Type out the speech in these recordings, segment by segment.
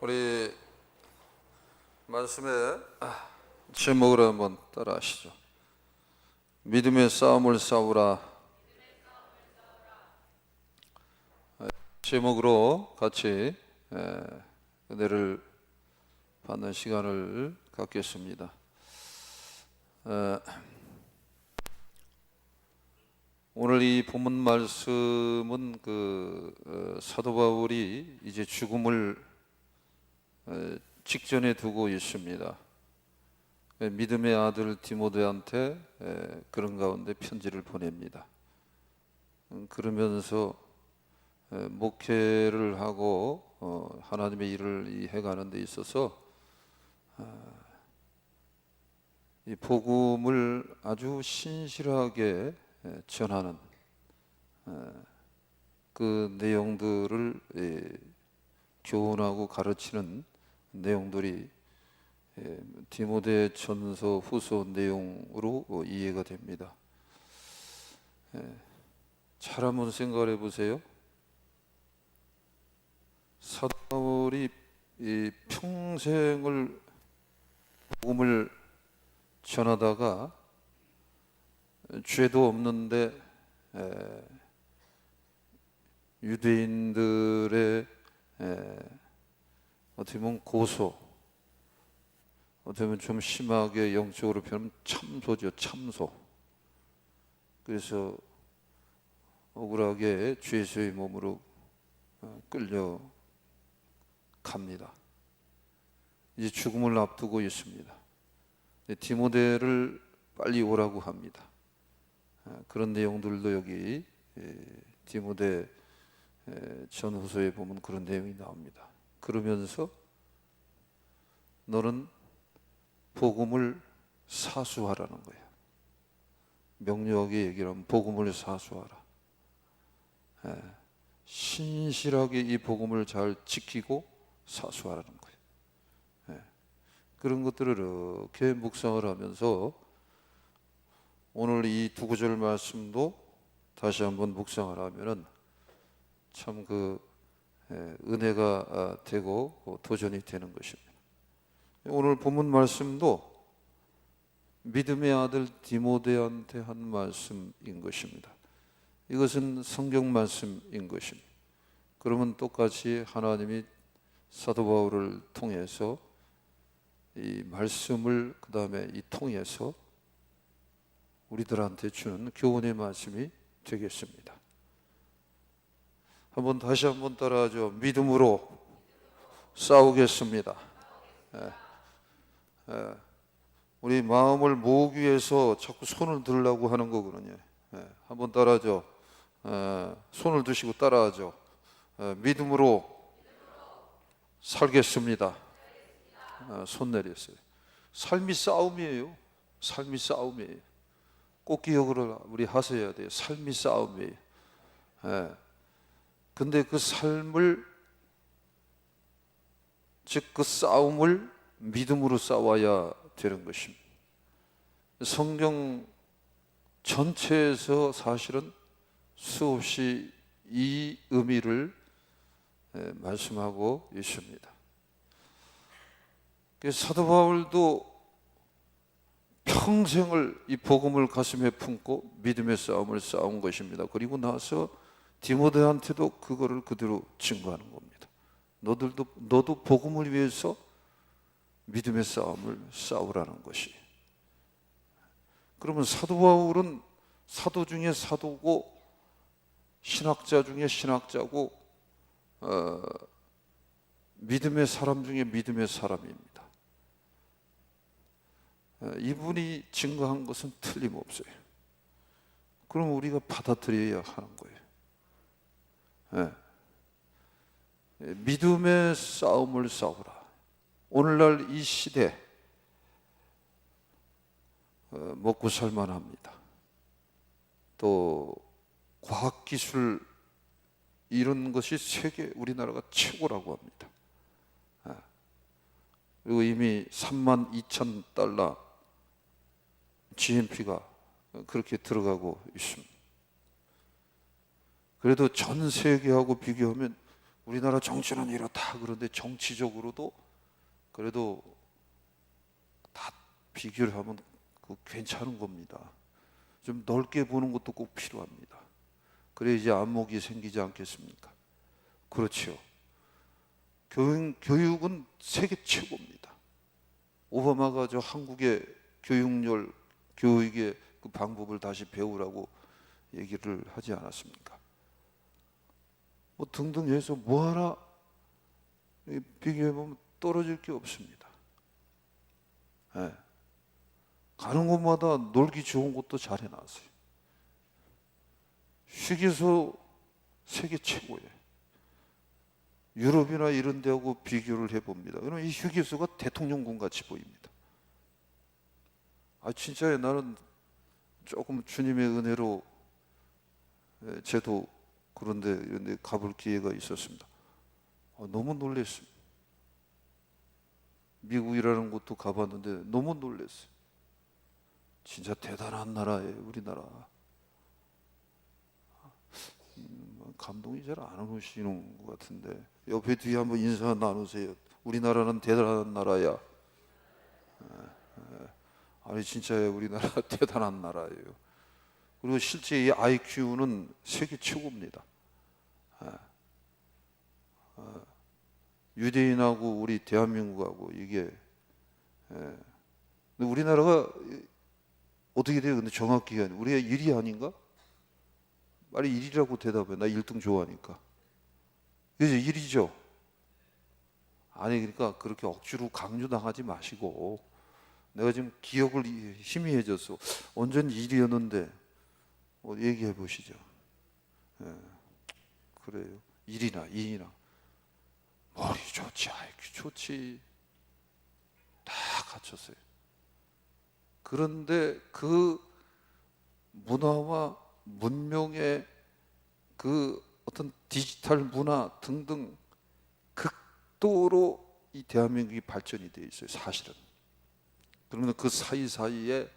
우리 말씀의 제목을 한번 따라하시죠. 믿음의 싸움을 싸우라. 제목으로 같이 은혜를 받는 시간을 갖겠습니다. 오늘 이 본문 말씀은 사도 바울이 이제 죽음을 직전에 두고 있습니다. 믿음의 아들 디모데한테 그런 가운데 편지를 보냅니다. 그러면서 목회를 하고 하나님의 일을 해가는 데 있어서 이 복음을 아주 신실하게 전하는 그 내용들을 교훈하고 가르치는 내용들이 디모데 전서 후서 내용으로 이해가 됩니다. 잘 한번 생각해 보세요. 사도 바울이 평생을 복음을 전하다가 죄도 없는데 유대인들의 어떻게 보면 고소, 어떻게 보면 좀 심하게 영적으로 표현하면 참소죠, 참소. 그래서 억울하게 죄수의 몸으로 끌려갑니다. 이제 죽음을 앞두고 있습니다. 디모데를 빨리 오라고 합니다. 그런 내용들도 여기 디모데 전후서에 보면 그런 내용이 나옵니다. 그러면서 너는 복음을 사수하라는 거예요. 명료하게 얘기를 하면 복음을 사수하라. 신실하게 이 복음을 잘 지키고 사수하라는 거예요. 그런 것들을 이렇게 묵상을 하면서 오늘 이 두 구절 말씀도 다시 한번 묵상을 하면은 참 은혜가 되고 도전이 되는 것입니다. 오늘 본문 말씀도 믿음의 아들 디모데한테 한 말씀인 것입니다. 이것은 성경 말씀인 것입니다. 그러면 똑같이 하나님이 사도 바울을 통해서 이 말씀을 그 다음에 이 통해서 우리들한테 주는 교훈의 말씀이 되겠습니다. 다시 한번 따라하죠. 믿음으로 싸우겠습니다. 우리 마음을 모으기 위해서 자꾸 손을 들려고 하는 거거든요. 한번 따라하죠. 손을 드시고 따라하죠. 믿음으로 살겠습니다. 손 내렸어요. 삶이 싸움이에요. 삶이 싸움이에요. 꼭 기억을 우리 하셔야 돼요. 삶이 싸움이에요. 근데 그 삶을, 즉 그 싸움을 믿음으로 싸워야 되는 것입니다. 성경 전체에서 사실은 수없이 이 의미를 말씀하고 있습니다. 사도 바울도 평생을 이 복음을 가슴에 품고 믿음의 싸움을 싸운 것입니다. 그리고 나서 디모데한테도 그거를 그대로 증거하는 겁니다. 너도 복음을 위해서 믿음의 싸움을 싸우라는 것이. 그러면 사도 바울은 사도 중에 사도고 신학자 중에 신학자고 믿음의 사람 중에 믿음의 사람입니다. 이분이 증거한 것은 틀림없어요. 그럼 우리가 받아들여야 하는 거예요. 믿음의 싸움을 싸우라. 오늘날 이 시대 먹고 살만합니다. 또 과학기술 이런 것이 세계 우리나라가 최고라고 합니다. 그리고 이미 32,000달러 GNP가 그렇게 들어가고 있습니다. 그래도 전 세계하고 비교하면 우리나라 정치는 이렇다 그런데 정치적으로도 그래도 다 비교를 하면 그 괜찮은 겁니다. 좀 넓게 보는 것도 꼭 필요합니다. 그래야 이제 안목이 생기지 않겠습니까? 그렇죠. 교육은 세계 최고입니다. 오바마가 저 한국의 교육의 그 방법을 다시 배우라고 얘기를 하지 않았습니까? 뭐 등등 해서 뭐 하나 비교해보면 떨어질 게 없습니다. 네. 가는 곳마다 놀기 좋은 곳도 잘 해놨어요. 휴게소 세계 최고예요. 유럽이나 이런 데하고 비교를 해봅니다. 그러면 이 휴게소가 대통령궁 같이 보입니다. 진짜요. 나는 조금 주님의 은혜로 저도 그런데 이런 데 가볼 기회가 있었습니다. 너무 놀랐습니다. 미국이라는 곳도 가봤는데 너무 놀랐어요. 진짜 대단한 나라예요, 우리나라. 감동이 잘 안 오시는 것 같은데 옆에 뒤에 한번 인사 나누세요. 우리나라는 대단한 나라야. 아니 진짜요, 우리나라 대단한 나라예요. 그리고 실제 이 IQ는 세계 최고입니다. 유대인하고 우리 대한민국하고 이게 근데 우리나라가 어떻게 돼요? 근데 정확히가 우리가 1위 아닌가? 빨리 1위라고 대답해. 나 1등 좋아하니까. 그죠? 1위죠. 아니 그러니까 그렇게 억지로 강조당하지 마시고 내가 지금 기억을 희미해졌어. 언젠 1위였는데 얘기해 보시죠. 그래요. 1위나 2위나 머리 좋지, IQ 좋지, 다 갖췄어요. 그런데 그 문화와 문명의 그 어떤 디지털 문화 등등 극도로 이 대한민국이 발전이 되어 있어요, 사실은. 그러면 그 사이사이에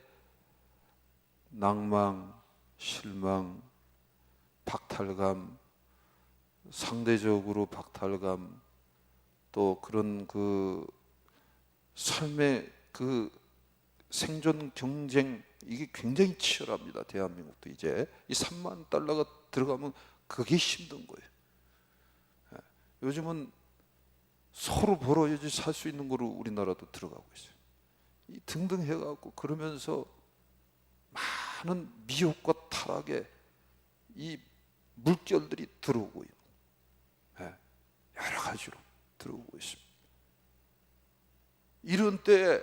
낭망, 실망, 박탈감, 상대적으로 박탈감, 또 그런 그 삶의 그 생존 경쟁, 이게 굉장히 치열합니다. 대한민국도 이제 이 3만 달러가 들어가면 그게 힘든 거예요. 요즘은 서로 벌어야지 살 수 있는 거로 우리나라도 들어가고 있어요. 이 등등 해갖고 그러면서 많은 미혹과 타락의 이 물결들이 들어오고 있는, 여러 가지로 들어오고 있습니다. 이런 때에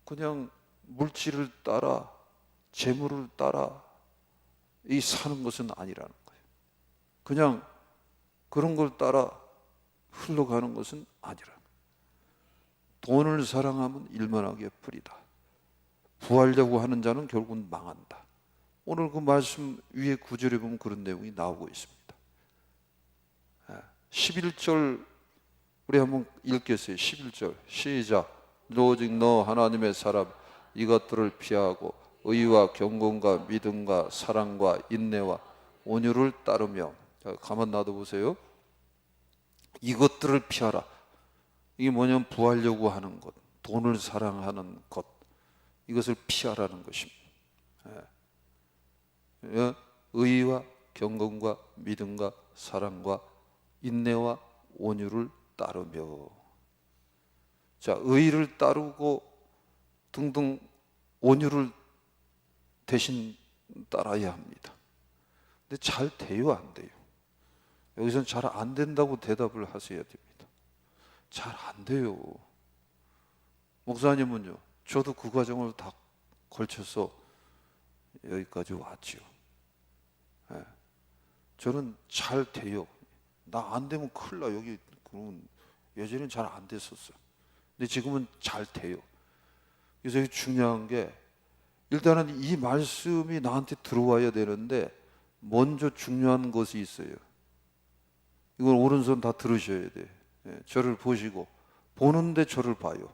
그냥 물질을 따라 재물을 따라 이 사는 것은 아니라는 거예요. 그냥 그런 걸 따라 흘러가는 것은 아니라는 거예요. 돈을 사랑하면 일만하게 뿌리다. 부하려고 하는 자는 결국은 망한다. 오늘 그 말씀 위에 구절에 보면 그런 내용이 나오고 있습니다. 11절 우리 한번 읽겠어요. 11절 시작. 오직 너 하나님의 사람 이것들을 피하고 의와 경건과 믿음과 사랑과 인내와 온유를 따르며. 자, 가만 놔둬보세요. 이것들을 피하라. 이게 뭐냐면 부하려고 하는 것, 돈을 사랑하는 것, 이것을 피하라는 것입니다. 의와 경건과 믿음과 사랑과 인내와 온유를 따르며. 자, 의를 따르고 등등 온유를 대신 따라야 합니다. 근데 잘 돼요, 안 돼요? 여기서는 잘 안 된다고 대답을 하셔야 됩니다. 잘 안 돼요. 목사님은요? 저도 그 과정을 다 걸쳐서 여기까지 왔지요. 저는 잘 돼요. 나 안 되면 큰일 나. 여기 그러면 예전엔 잘 안 됐었어요. 근데 지금은 잘 돼요. 그래서 중요한 게 일단은 이 말씀이 나한테 들어와야 되는데 먼저 중요한 것이 있어요. 이걸 오른손 다 들으셔야 돼. 저를 보시고 보는데 저를 봐요.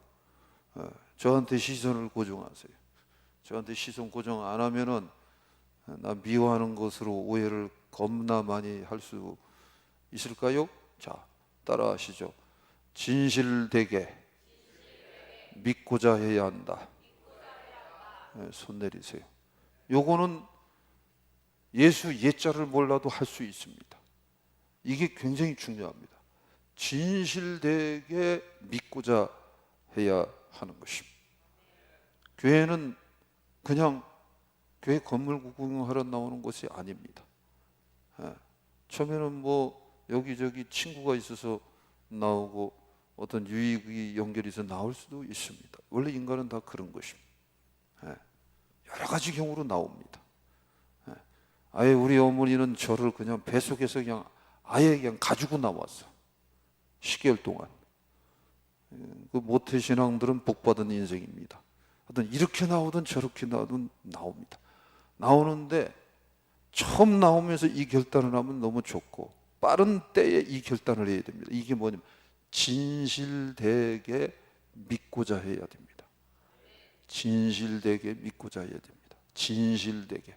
저한테 시선을 고정하세요. 저한테 시선 고정 안 하면은 나 미워하는 것으로 오해를 겁나 많이 할 수 있을까요? 자, 따라하시죠. 진실되게 믿고자 해야 한다. 네, 손 내리세요. 요거는 예수 예자를 몰라도 할 수 있습니다. 이게 굉장히 중요합니다. 진실되게 믿고자 해야 하는 것입니다. 교회는 그냥 교회 건물 구경하러 나오는 곳이 아닙니다. 처음에는 뭐 여기저기 친구가 있어서 나오고 어떤 유익이 연결해서 나올 수도 있습니다. 원래 인간은 다 그런 것입니다. 여러 가지 경우로 나옵니다. 아예 우리 어머니는 저를 그냥 뱃속에서 그냥 아예 그냥 가지고 나왔어. 10개월 동안. 그 모태신앙들은 복받은 인생입니다. 하여튼 이렇게 나오든 저렇게 나오든 나옵니다. 나오는데 처음 나오면서 이 결단을 하면 너무 좋고 빠른 때에 이 결단을 해야 됩니다. 이게 뭐냐면 진실되게 믿고자 해야 됩니다. 진실되게 믿고자 해야 됩니다. 진실되게.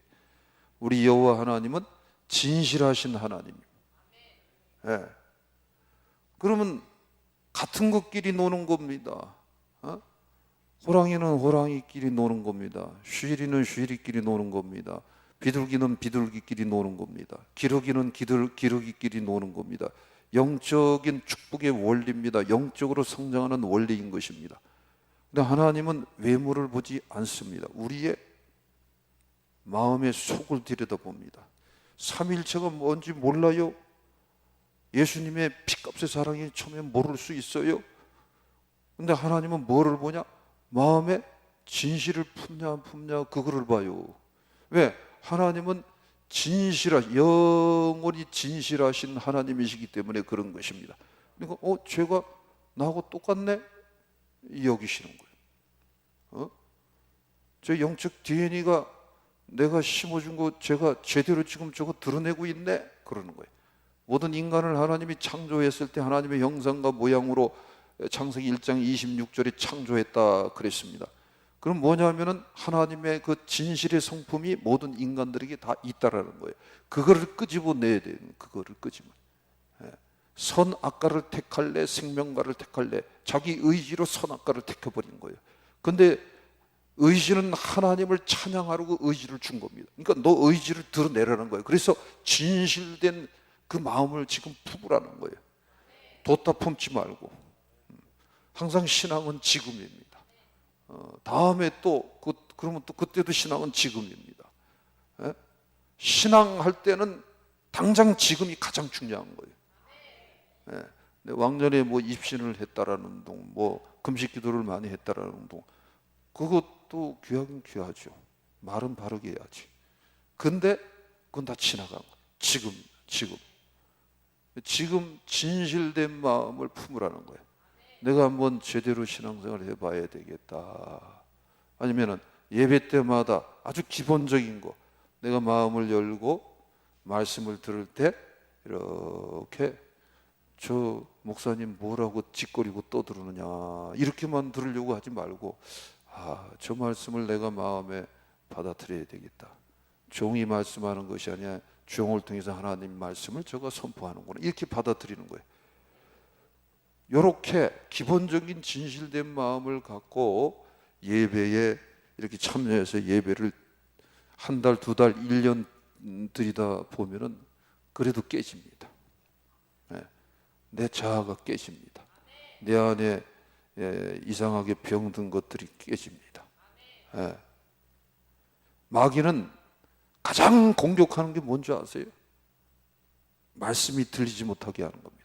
우리 여호와 하나님은 진실하신 하나님입니다. 네. 그러면 같은 것끼리 노는 겁니다. 호랑이는 호랑이끼리 노는 겁니다. 쉬리는 쉬리끼리 노는 겁니다. 비둘기는 비둘기끼리 노는 겁니다. 기러기는 기러기끼리 노는 겁니다. 영적인 축복의 원리입니다. 영적으로 성장하는 원리인 것입니다. 근데 하나님은 외모를 보지 않습니다. 우리의 마음의 속을 들여다봅니다. 삼위일체가 뭔지 몰라요? 예수님의 피값의 사랑이 처음에 모를 수 있어요? 근데 하나님은 뭐를 보냐? 마음의 진실을 품냐 안 품냐 그거를 봐요. 왜? 하나님은 영원히 진실하신 하나님이시기 때문에 그런 것입니다. 그러니까 죄가 나하고 똑같네? 여기시는 거예요. 저 영적 DNA가 내가 심어준 거 제가 제대로 지금 저거 드러내고 있네? 그러는 거예요. 모든 인간을 하나님이 창조했을 때 하나님의 형상과 모양으로 창세기 1장 26절에 창조했다 그랬습니다. 그럼 뭐냐면은 하나님의 그 진실의 성품이 모든 인간들에게 다 있다라는 거예요. 그거를 끄집어내야 돼요. 그거를 끄집어. 선악과를 택할래 생명과를 택할래 자기 의지로 선악과를 택해버린 거예요. 근데 의지는 하나님을 찬양하려고 의지를 준 겁니다. 그러니까 너 의지를 드러내라는 거예요. 그래서 진실된 그 마음을 지금 품으라는 거예요. 뒀다 품지 말고. 항상 신앙은 지금입니다. 다음에 그러면 또 그때도 신앙은 지금입니다. 신앙할 때는 당장 지금이 가장 중요한 거예요. 왕년에 뭐 입신을 했다라는 운동, 뭐 금식 기도를 많이 했다라는 운동, 그것도 귀하긴 귀하죠. 말은 바르게 해야지. 근데 그건 다 지나간 거예요. 지금 진실된 마음을 품으라는 거예요. 내가 한번 제대로 신앙생활을 해봐야 되겠다. 아니면은 예배 때마다 아주 기본적인 거, 내가 마음을 열고 말씀을 들을 때 이렇게 저 목사님 뭐라고 짓거리고 떠들으느냐 이렇게만 들으려고 하지 말고 저 말씀을 내가 마음에 받아들여야 되겠다. 종이 말씀하는 것이 아니라 종을 통해서 하나님 말씀을 제가 선포하는구나 이렇게 받아들이는 거예요. 이렇게 기본적인 진실된 마음을 갖고 예배에 이렇게 참여해서 예배를 한 달, 두 달, 1년 들이다 보면은 그래도 깨집니다. 내 자아가 깨집니다. 내 안에 이상하게 병든 것들이 깨집니다. 마귀는 가장 공격하는 게 뭔지 아세요? 말씀이 들리지 못하게 하는 겁니다.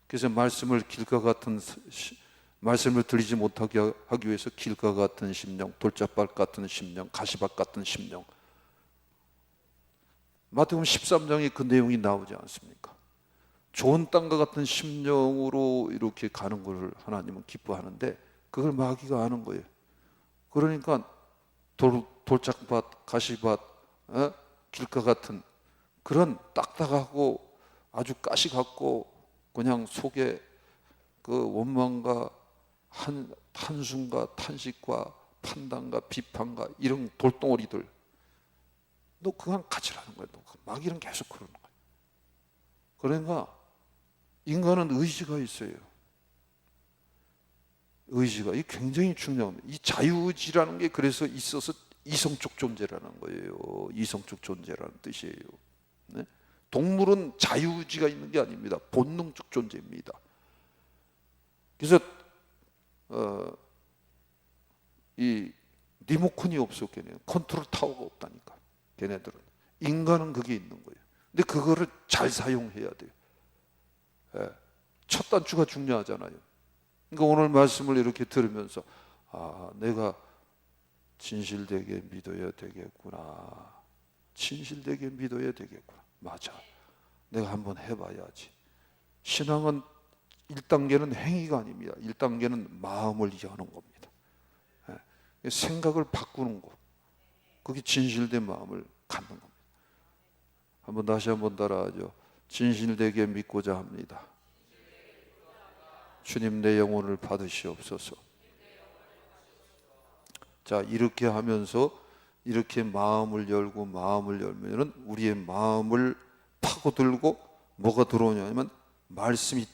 그래서 말씀을 들리지 못하게 하기 위해서 길가 같은 심령, 돌짝밭 같은 심령, 가시밭 같은 심령. 마태복음 13장에 그 내용이 나오지 않습니까? 좋은 땅과 같은 심령으로 이렇게 가는 것을 하나님은 기뻐하는데 그걸 마귀가 아는 거예요. 그러니까 돌짝밭, 가시밭, 길가 같은 그런 딱딱하고 아주 가시 같고 그냥 속에 그 원망과 한숨과 탄식과 판단과 비판과 이런 돌덩어리들 너 그냥 가지라는 거야. 너 마귀는 계속 그러는 거야. 그러니까 인간은 의지가 있어요. 의지가 이 굉장히 중요합니다. 이 자유의지라는 게 그래서 있어서 이성적 존재라는 거예요. 이성적 존재라는 뜻이에요. 네? 동물은 자유의지가 있는 게 아닙니다. 본능적 존재입니다. 그래서 이 리모컨이 없어 걔네 컨트롤 타워가 없다니까. 걔네들은 인간은 그게 있는 거예요. 근데 그거를 잘 사용해야 돼요. 예. 첫 단추가 중요하잖아요. 그러니까 오늘 말씀을 이렇게 들으면서 내가 진실되게 믿어야 되겠구나. 진실되게 믿어야 되겠구나. 맞아. 내가 한번 해봐야지. 신앙은 1단계는 행위가 아닙니다. 1단계는 마음을 여는 겁니다. 예. 생각을 바꾸는 거. 그게 진실된 마음을 갖는 겁니다. 다시 한번 따라하죠. 진실되게 믿고자 합니다. 주님 내 영혼을 받으시옵소서. 자, 이렇게 하면서 이렇게 마음을 열고 마음을 열면은 우리의 마음을 파고들고 뭐가 들어오냐면 말씀이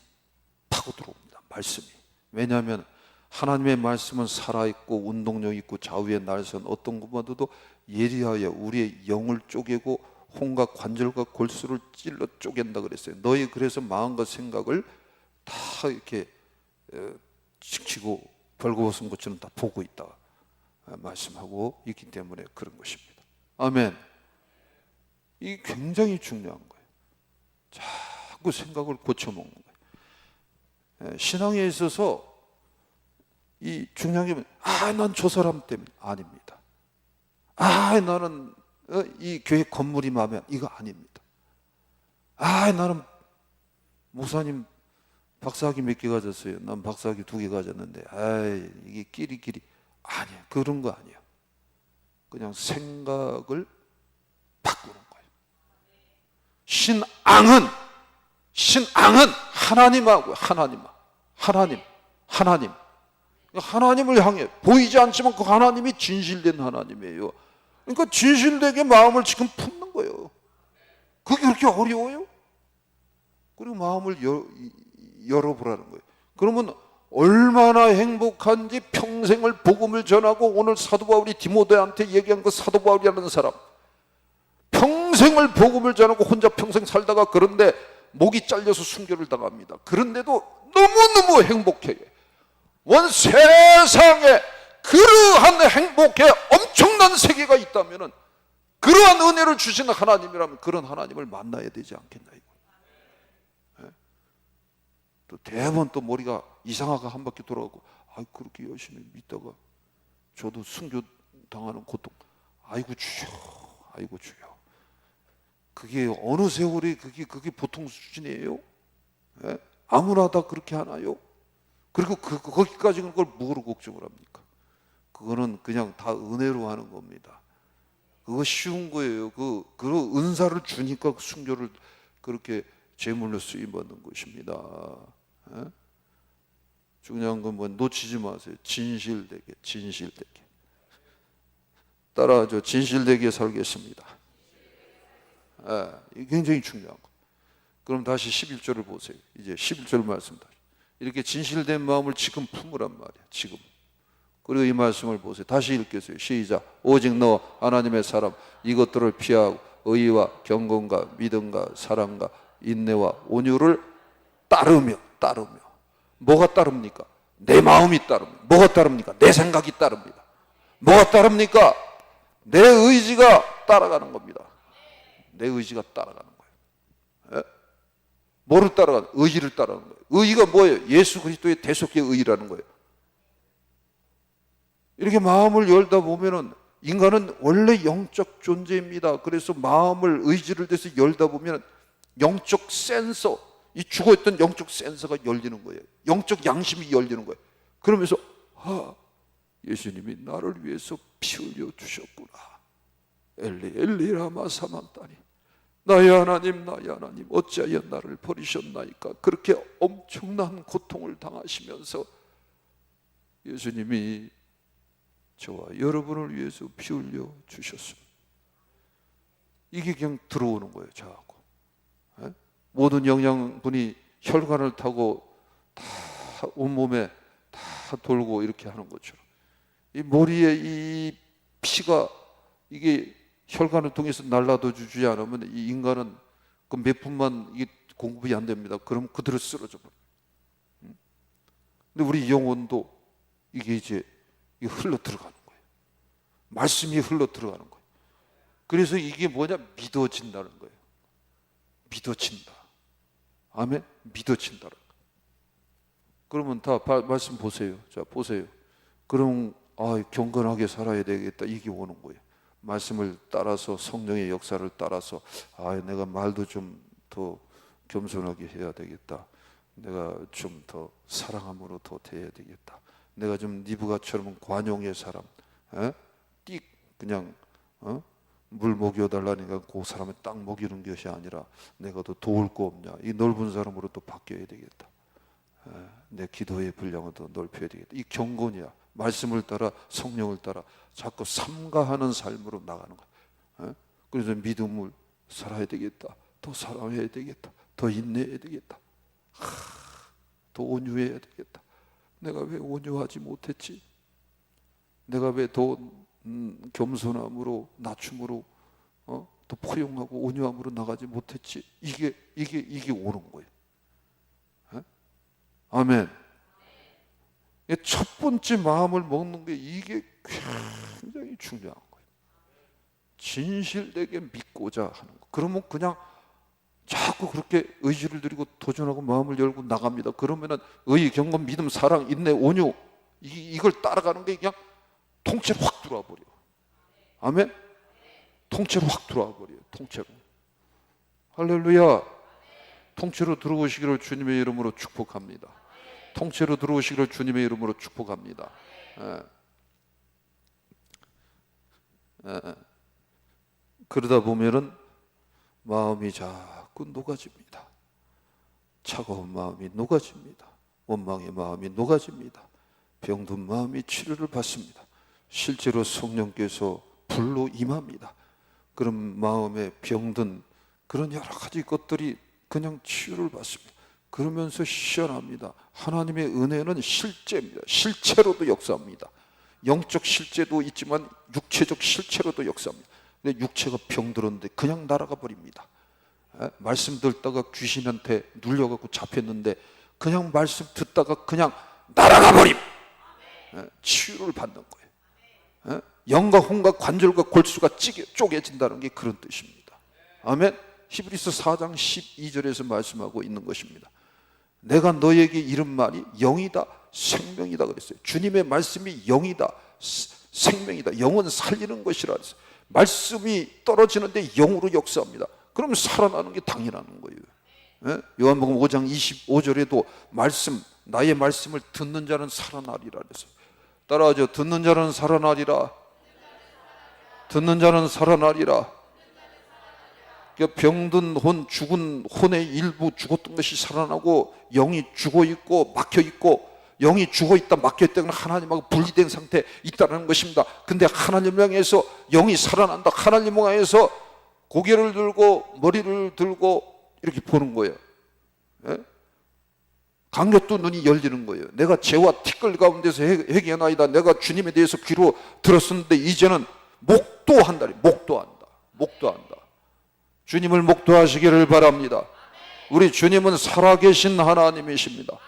파고 들어옵니다. 말씀이. 왜냐하면 하나님의 말씀은 살아있고 운동력 있고 좌우의 날선 어떤 것보다도 예리하여 우리의 영을 쪼개고 혼과 관절과 골수를 찔러 쪼갠다 그랬어요. 너희 그래서 마음과 생각을 다 이렇게 지키고 벌거벗은 것처럼 다 보고 있다 말씀하고 있기 때문에 그런 것입니다. 아멘. 이게 굉장히 중요한 거예요. 자꾸 생각을 고쳐먹는 거예요. 신앙에 있어서 이 중요한 게 난 저 사람 때문에 아닙니다. 나는 이 교회 건물이 마음에 안 이거 아닙니다. 나는 목사님 박사학위 몇 개 가졌어요. 난 박사학위 2개 가졌는데 이게 끼리끼리 아니야. 그런 거 아니야. 그냥 생각을 바꾸는 거예요. 신앙은 하나님하고 하나님을 향해 보이지 않지만 그 하나님이 진실된 하나님이에요. 그러니까 진실되게 마음을 지금 품는 거예요. 그게 그렇게 어려워요? 그리고 마음을 열어보라는 거예요. 그러면 얼마나 행복한지 평생을 복음을 전하고 오늘 사도 바울이 디모데한테 얘기한 그 사도 바울이라는 사람 평생을 복음을 전하고 혼자 평생 살다가 그런데 목이 잘려서 순교를 당합니다. 그런데도 너무너무 행복해요. 원 세상에 그러한 행복에 엄청난 세계가 있다면 그러한 은혜를 주시는 하나님이라면 그런 하나님을 만나야 되지 않겠나 이거. 또 대부분 또 머리가 이상하게 한 바퀴 돌아가고 그렇게 열심히 믿다가 저도 순교 당하는 고통 아이고 주여 그게 어느 세월에 그게 보통 수준이에요? 아무나 다 그렇게 하나요? 그리고 거기까지 그걸 뭐로 걱정을 합니까? 그거는 그냥 다 은혜로 하는 겁니다. 그거 쉬운 거예요. 그 은사를 주니까 순교를 그렇게 제물로 쓰임받는 것입니다. 중요한 건 뭐 놓치지 마세요. 진실되게 따라하죠. 진실되게 살겠습니다. 이게 굉장히 중요한 거. 그럼 다시 11절을 보세요. 이제 11절 말씀 다시. 이렇게 진실된 마음을 지금 품으란 말이야. 지금. 그리고 이 말씀을 보세요. 다시 읽겠어요. 시작. 오직 너 하나님의 사람 이것들을 피하고 의와 경건과 믿음과 사랑과 인내와 온유를 따르며 뭐가 따릅니까? 내 마음이 따릅니다. 뭐가 따릅니까? 내 생각이 따릅니다. 뭐가 따릅니까? 내 의지가 따라가는 겁니다. 내 의지가 따라가는 거예요. 뭐를 따라가는? 의지를 따라가는 거예요. 의지가 뭐예요? 예수 그리스도의 대속의 의라는 거예요. 이렇게 마음을 열다 보면은 인간은 원래 영적 존재입니다. 그래서 마음을 의지를 대해서 열다 보면 영적 센서, 이 죽어있던 영적 센서가 열리는 거예요. 영적 양심이 열리는 거예요. 그러면서 예수님이 나를 위해서 피 흘려 주셨구나. 엘리 라마 사만다니 나의 하나님 어찌하여 나를 버리셨나이까. 그렇게 엄청난 고통을 당하시면서 예수님이 저와 여러분을 위해서 피 흘려 주셨습니다. 이게 그냥 들어오는 거예요. 자꾸 모든 영양분이 혈관을 타고 다 온몸에 다 돌고 이렇게 하는 것처럼 이 머리에 이 피가 이게 혈관을 통해서 날라도 주지 않으면 이 인간은 그 몇 분만 이게 공급이 안 됩니다. 그럼 그대로 쓰러져 버려요. 근데 우리 영혼도 이게 이제 흘러 들어가는 거예요. 말씀이 흘러 들어가는 거예요. 그래서 이게 뭐냐? 믿어진다는 거예요. 믿어진다. 아멘? 믿어진다는 거예요. 그러면 다 말씀 보세요. 자, 보세요. 그럼 경건하게 살아야 되겠다. 이게 오는 거예요. 말씀을 따라서 성령의 역사를 따라서 내가 말도 좀 더 겸손하게 해야 되겠다. 내가 좀 더 사랑함으로 더 대해야 되겠다. 내가 좀 니브가처럼 관용의 사람, 띡 그냥 물 먹여달라니까 그 사람을 딱 먹이는 것이 아니라 내가 더 도울 거 없냐. 이 넓은 사람으로 또 바뀌어야 되겠다. 내 기도의 분량을 더 넓혀야 되겠다. 이 경건이야. 말씀을 따라 성령을 따라 자꾸 삼가하는 삶으로 나가는 거야. 그래서 믿음을 살아야 되겠다. 더 사랑해야 되겠다. 더 인내해야 되겠다. 더 온유해야 되겠다. 내가 왜 온유하지 못했지? 내가 왜 더 겸손함으로 낮춤으로 더 포용하고 온유함으로 나가지 못했지? 이게 오는 거예요. 아멘. 첫 번째 마음을 먹는 게 이게 굉장히 중요한 거예요. 진실되게 믿고자 하는 거. 그러면 그냥 자꾸 그렇게 의지를 들이고 도전하고 마음을 열고 나갑니다. 그러면은 의, 경건, 믿음, 사랑, 인내, 온유 이걸 따라가는 게 그냥 통째로 확 들어와 버려. 아멘. 통째로 확 들어와 버려요. 통째로. 할렐루야. 통째로 들어오시기를 주님의 이름으로 축복합니다. 통째로 들어오시기를 주님의 이름으로 축복합니다. 그러다 보면은 마음이 자꾸 녹아집니다. 차가운 마음이 녹아집니다. 원망의 마음이 녹아집니다. 병든 마음이 치료를 받습니다. 실제로 성령께서 불로 임합니다. 그런 마음에 병든 그런 여러 가지 것들이 그냥 치유를 받습니다. 그러면서 시원합니다. 하나님의 은혜는 실제입니다. 실체로도 역사합니다. 영적 실제도 있지만 육체적 실체로도 역사합니다. 근데 육체가 병들었는데 그냥 날아가 버립니다. 말씀 듣다가 귀신한테 눌려갖고 잡혔는데 그냥 말씀 듣다가 그냥 날아가 버림. 치유를 받는 거예요. 영과 혼과 관절과 골수가 쪼개진다는 게 그런 뜻입니다. 아멘. 히브리서 4장 12절에서 말씀하고 있는 것입니다. 내가 너에게 이른 말이 영이다 생명이다 그랬어요. 주님의 말씀이 영이다 생명이다. 영은 살리는 것이라 했어요. 말씀이 떨어지는데 영으로 역사합니다. 그럼 살아나는 게 당연한 거예요. 요한복음 5장 25절에도 말씀, 나의 말씀을 듣는 자는 살아나리라 그랬어요. 따라하죠. 듣는 자는 살아나리라. 듣는 자는 살아나리라. 병든 혼, 죽은 혼의 일부 죽었던 것이 살아나고 영이 죽어있고 막혀있고 영이 죽어있다 막혀있다 하나님하고 분리된 상태에 있다는 것입니다. 근데 하나님을 향해서 영이 살아난다. 하나님을 향해서 고개를 들고 머리를 들고 이렇게 보는 거예요. 강력도 눈이 열리는 거예요. 내가 죄와 티끌 가운데서 회개하나이다. 내가 주님에 대해서 귀로 들었었는데 이제는 목도한다. 목도한다. 주님을 목도하시기를 바랍니다. 우리 주님은 살아계신 하나님이십니다.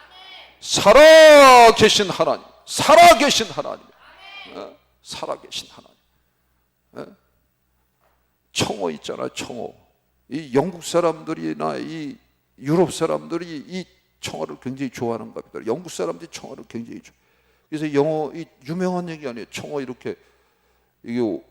살아계신 하나님. 살아계신 하나님. 살아계신 하나님. 청어 있잖아요. 청어. 이 영국 사람들이나 이 유럽 사람들이 이 청어를 굉장히 좋아하는 겁니다. 영국 사람들이 청어를 굉장히 좋아해요. 그래서 이 유명한 얘기 아니에요. 청어 이렇게 이게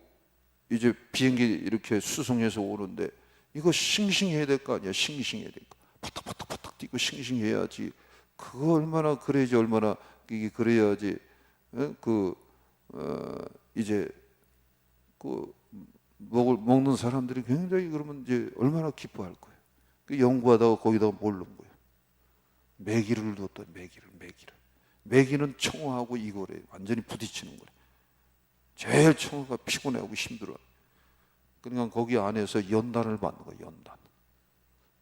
이제 비행기 이렇게 수송해서 오는데 이거 싱싱해야 될 거 아니야. 싱싱해야 될 거. 파닥파닥 뛰고 싱싱해야지. 그거 얼마나 그래야지 얼마나 이게 그래야지. 이제 먹는 사람들이 굉장히 그러면 이제 얼마나 기뻐할 거예요. 그 연구하다가 거기다가 모르는 거예요. 메기를 넣었다. 메기는 청어하고 이거래요. 완전히 부딪히는 거래요. 제일 청어가 피곤해하고 힘들어. 그러니까 거기 안에서 연단을 받는 거예요.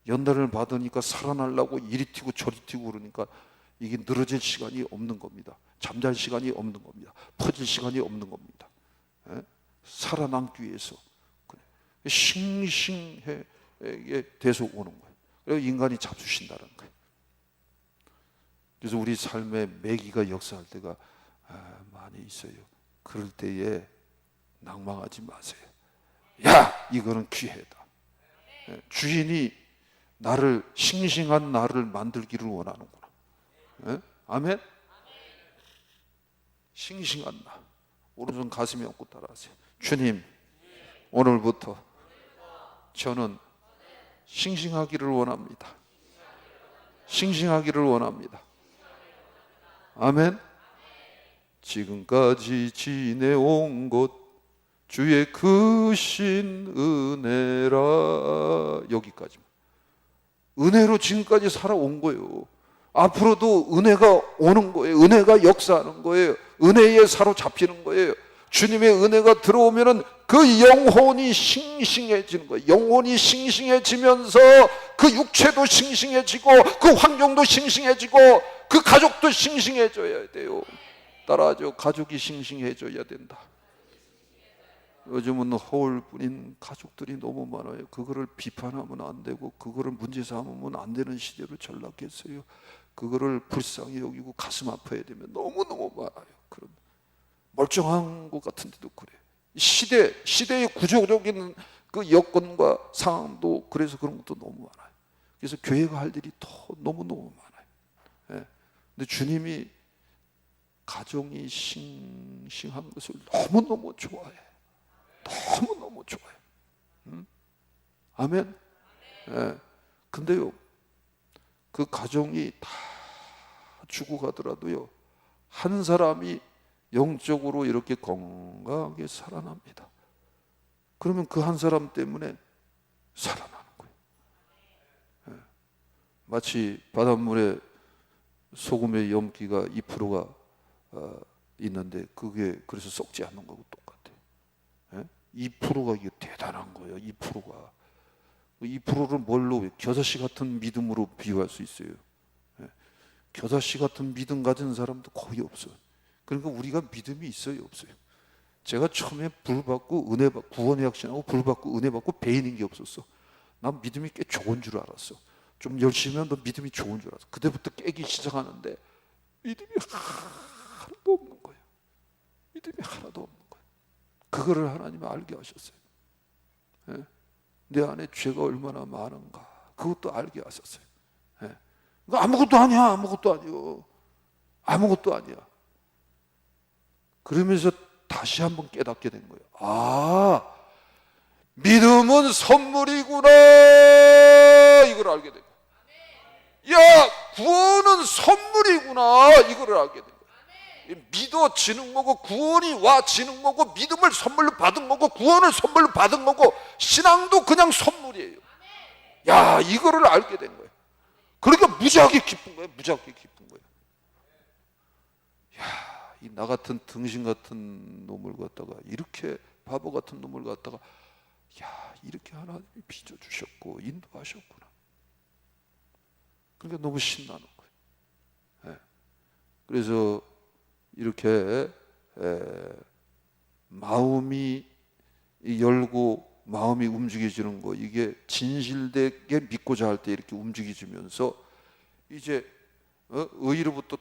연단을 받으니까 살아나려고 이리 튀고 저리 튀고 그러니까 이게 늘어질 시간이 없는 겁니다. 잠잘 시간이 없는 겁니다. 퍼질 시간이 없는 겁니다. 예? 살아남기 위해서 싱싱하게 돼서 오는 거예요. 그래서 인간이 잡수신다는 거예요. 그래서 우리 삶에 매기가 역사할 때가 많이 있어요. 그럴 때에 낭망하지 마세요. 야, 이거는 기회다. 주인이 나를, 싱싱한 나를 만들기를 원하는구나. 아멘? 싱싱한 나. 오른손 가슴에 얹고 따라하세요. 주님, 오늘부터 저는 싱싱하기를 원합니다. 싱싱하기를 원합니다. 아멘. 지금까지 지내온 것 주의 크신 은혜라. 여기까지만. 은혜로 지금까지 살아온 거예요. 앞으로도 은혜가 오는 거예요. 은혜가 역사하는 거예요. 은혜에 사로잡히는 거예요. 주님의 은혜가 들어오면은 그 영혼이 싱싱해지는 거예요. 영혼이 싱싱해지면서 그 육체도 싱싱해지고 그 환경도 싱싱해지고 그 가족도 싱싱해져야 돼요. 따라하죠. 가족이 싱싱해져야 된다. 요즘은 허울뿐인 가족들이 너무 많아요. 그거를 비판하면 안 되고 그거를 문제 삼으면 안 되는 시대로 전락했어요. 그거를 불쌍히 여기고 가슴 아파야 되면 너무너무 많아요. 그런 멀쩡한 것 같은데도 그래. 시대의 구조적인 그 여건과 상황도 그래서 그런 것도 너무 많아요. 그래서 교회가 할 일이 더 너무너무 많아요. 예. 근데 주님이 가정이 싱싱한 것을 너무너무 좋아해. 너무너무 좋아해. 아멘. 예. 근데요, 그 가정이 다 죽어가더라도요, 한 사람이 영적으로 이렇게 건강하게 살아납니다. 그러면 그 한 사람 때문에 살아나는 거예요. 예. 마치 바닷물에 소금의 염기가 2%가 있는데 그게 그래서 썩지 않는 거고 똑같아요. 예? 2%가 이게 대단한 거예요. 2%가 2%를 뭘로, 겨자씨 같은 믿음으로 비유할 수 있어요. 예? 겨자씨 같은 믿음 가진 사람도 거의 없어요. 그러니까 우리가 믿음이 있어요, 없어요? 제가 처음에 불 받고 은혜 받고 구원의 확신하고 불 받고 은혜 받고 배인인 게 없었어. 난 믿음이 꽤 좋은 줄 알았어. 좀 열심히 하면 믿음이 좋은 줄 알았어. 그때부터 깨기 시작하는데 믿음이 하나도 없는 거예요. 믿음이 하나도 없는 거예요. 그거를 하나님이 알게 하셨어요. 예? 내 안에 죄가 얼마나 많은가 그것도 알게 하셨어요. 예? 아무것도 아니야. 아무것도 아니요. 아무것도 아니야. 그러면서 다시 한번 깨닫게 된 거예요. 아, 믿음은 선물이구나. 이걸 알게 된 거예요. 야, 구원은 선물이구나. 이걸 알게 된 거예요. 믿어지는 거고 구원이 와지는 거고 믿음을 선물로 받은 거고 구원을 선물로 받은 거고 신앙도 그냥 선물이에요. 야, 이거를 알게 된 거예요. 그러니까 무지하게 기쁜 거예요. 무지하게 기쁜 거예요. 야, 이 나 같은 등신 같은 놈을 갖다가 이렇게 바보 같은 놈을 갖다가 야, 이렇게 하나님이 빚어주셨고 인도하셨구나. 그러니까 너무 신나는 거예요. 네. 그래서 이렇게 마음이 열고 마음이 움직여지는 거, 이게 진실되게 믿고자 할 때 이렇게 움직여지면서 이제 의로부터